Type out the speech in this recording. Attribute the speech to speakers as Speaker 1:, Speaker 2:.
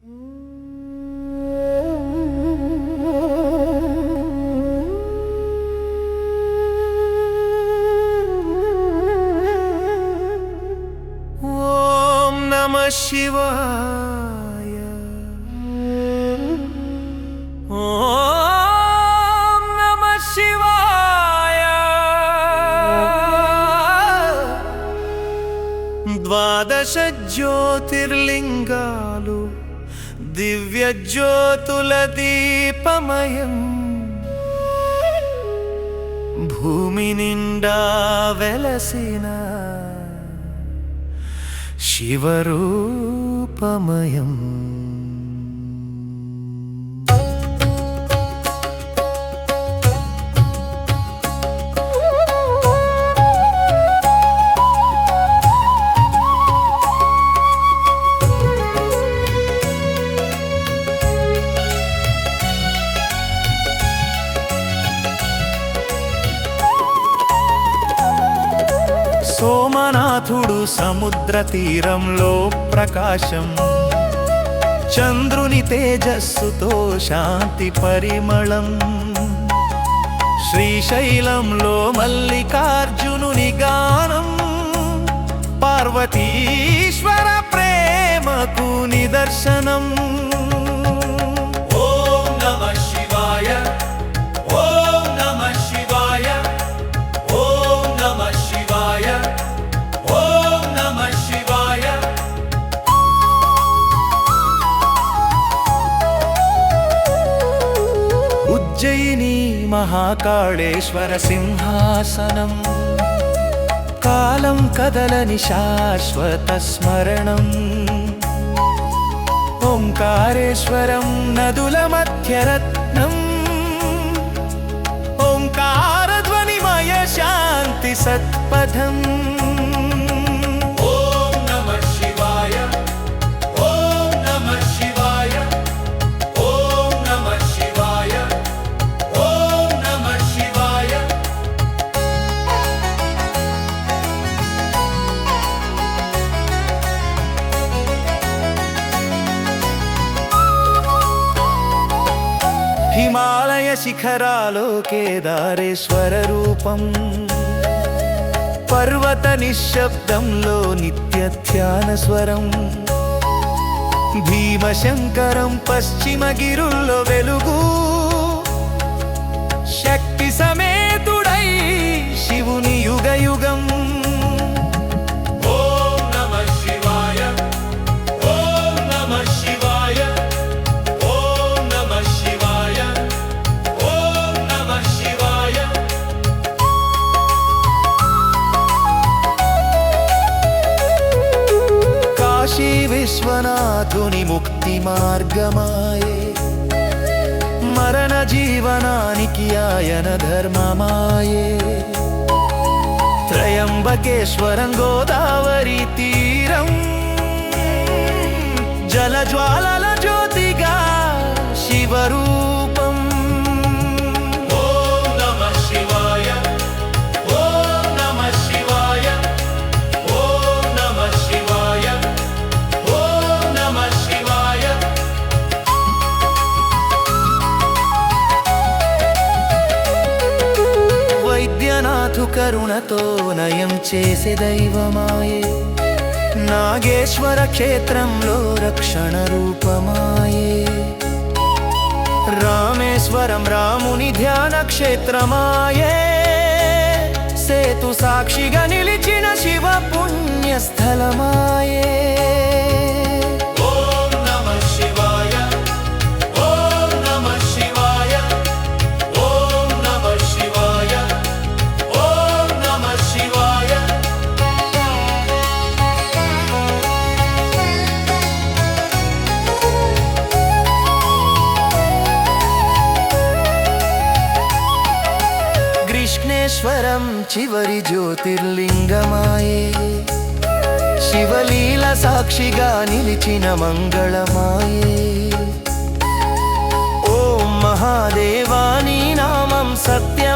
Speaker 1: ఓం నమః శివాయ. ఓం నమః శివాయ. ద్వాదశ జ్యోతిర్లింగాలు దివ్య జ్యోతుల దీపమయం, భూమి నిండా వెలసిన శివరూపమయం. సోమనాథుడు సముద్ర తీరంలో ప్రకాశం, చంద్రుని తేజస్సుతో శాంతి పరిమళం. శ్రీశైలంలో మల్లికార్జునుని గానం, పార్వతీశ్వర ప్రేమకు నిదర్శనం. ఓం నమః శివాయ. ఓం నమః శివాయ. ఓం నమః శివాయ. ఓం నమః శివాయ. ఉజ్జయిని మహాకాళేశ్వర సింహాసనం, కాలం కదలని శాశ్వత స్మరణం. ఓంకారేశ్వరం నదుల మధ్యరత్నం, ఓంకారధ్వనిమయ శాంతి సత్పథం. ఓం నమః శివాయ. ఓం నమః శివాయ. ఓం నమః శివాయ. ఓం నమః శివాయ. హిమాలయ శిఖరాలో కేదారేశ్వర రూపం, పర్వత నిశ్శబ్దంలో నిత్య ధ్యాన స్వరం. భీమశంకరం పశ్చిమ గిరుల్లో వెలుగు, శక్తి సమేతుడై శివుని యుగ యుగం. ఓం నమః శివాయ. ఓం నమః శివాయ. ఓం నమః శివాయ. ఓం నమః శివాయ. కాశీ విశ్వనాథుని ముక్తి మార్గమాయే, మరణ జీవనానికి ఆయన ధర్మమాయే. త్రయంబకేశ్వరం గోదావరి తీరం, జలజ్వాలల జ్యోతిగా శివరూపం. ఓం నమః శివాయ. ఓం నమః శివాయ. ఓం నమః శివాయ. ఓం నమః శివాయ. వైద్యనాథు కరుణతో నయం చేసే దైవమాయే, నాగేశ్వర క్షేత్రంలో రక్షణ రూపమాయే. రామేశ్వరం రాముని ధ్యాన క్షేత్రమాయే, సేతు సాక్షిగా నిలిచిన శివ పుణ్యస్థలమాయే. ఓం నమః శివాయ. ఓం నమః శివాయ. ఓం నమః శివాయ. ఓం నమః శివాయ. కృష్ణేశ్వరం చివరి జ్యోతిర్లింగమాయే, శివలీల సాక్షిగా నిలిచిన మంగళమాయే. ఓం మహాదేవాని నామం సత్య